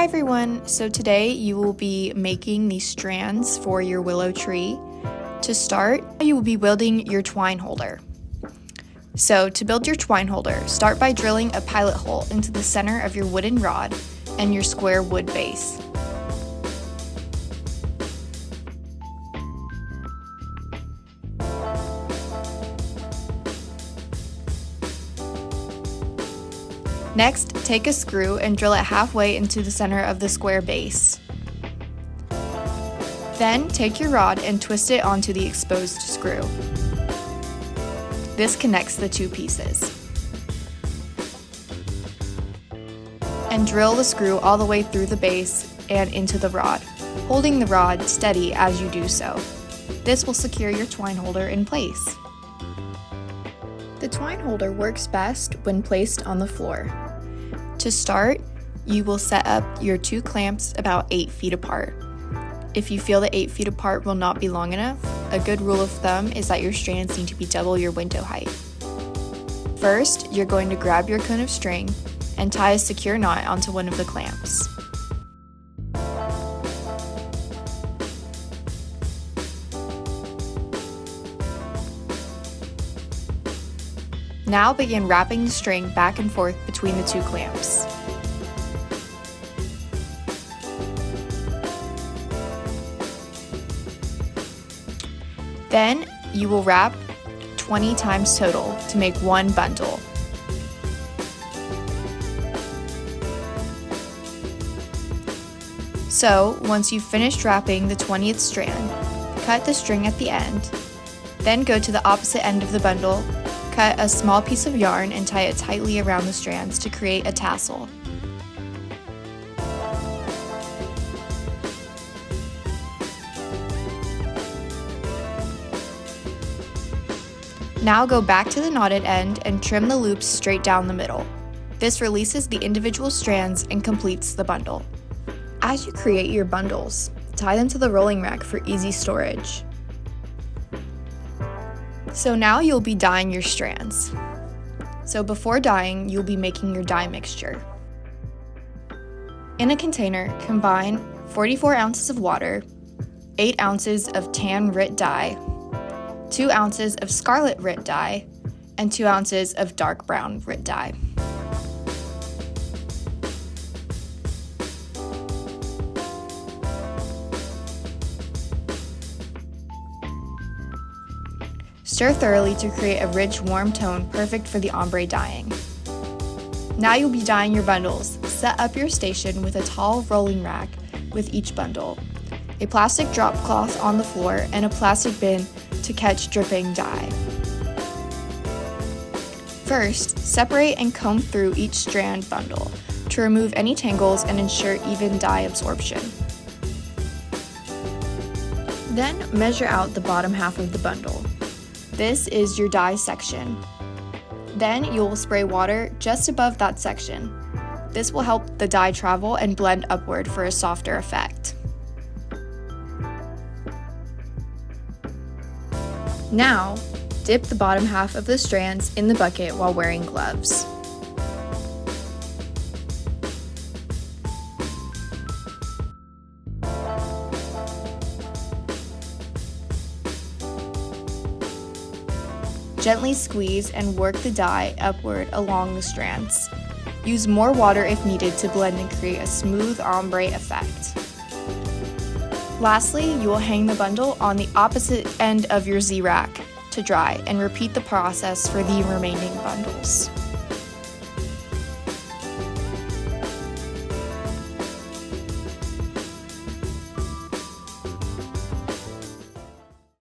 everyone! So today you will be making these strands for your willow tree. To start, you will be building your twine holder. So to build your twine holder, start by drilling a pilot hole into the center of your wooden rod and your square wood base. Next, take a screw and drill it halfway into the center of the square base. Then, take your rod and twist it onto the exposed screw. This connects the two pieces. And drill the screw all the way through the base and into the rod, holding the rod steady as you do so. This will secure your twine holder in place. The twine holder works best when placed on the floor. To start, you will set up your two clamps about 8 feet apart. If you feel that 8 feet apart will not be long enough, a good rule of thumb is that your strands need to be double your window height. First, you're going to grab your cone of string and tie a secure knot onto one of the clamps. Now begin wrapping the string back and forth between the two clamps. Then you will wrap 20 times total to make one bundle. So once you've finished wrapping the 20th strand, cut the string at the end, then go to the opposite end of the bundle. Cut a small piece of yarn and tie it tightly around the strands to create a tassel. Now go back to the knotted end and trim the loops straight down the middle. This releases the individual strands and completes the bundle. As you create your bundles, tie them to the rolling rack for easy storage. So now you'll be dyeing your strands. So before dyeing, you'll be making your dye mixture. In a container, combine 44 ounces of water, 8 ounces of tan RIT dye, 2 ounces of scarlet RIT dye, and 2 ounces of dark brown RIT dye. Stir thoroughly to create a rich, warm tone perfect for the ombre dyeing. Now you'll be dyeing your bundles. Set up your station with a tall rolling rack with each bundle, a plastic drop cloth on the floor, and a plastic bin to catch dripping dye. First, separate and comb through each strand bundle to remove any tangles and ensure even dye absorption. Then measure out the bottom half of the bundle. This is your dye section. Then you will spray water just above that section. This will help the dye travel and blend upward for a softer effect. Now, dip the bottom half of the strands in the bucket while wearing gloves. Gently squeeze and work the dye upward along the strands. Use more water if needed to blend and create a smooth ombre effect. Lastly, you will hang the bundle on the opposite end of your Z-rack to dry and repeat the process for the remaining bundles.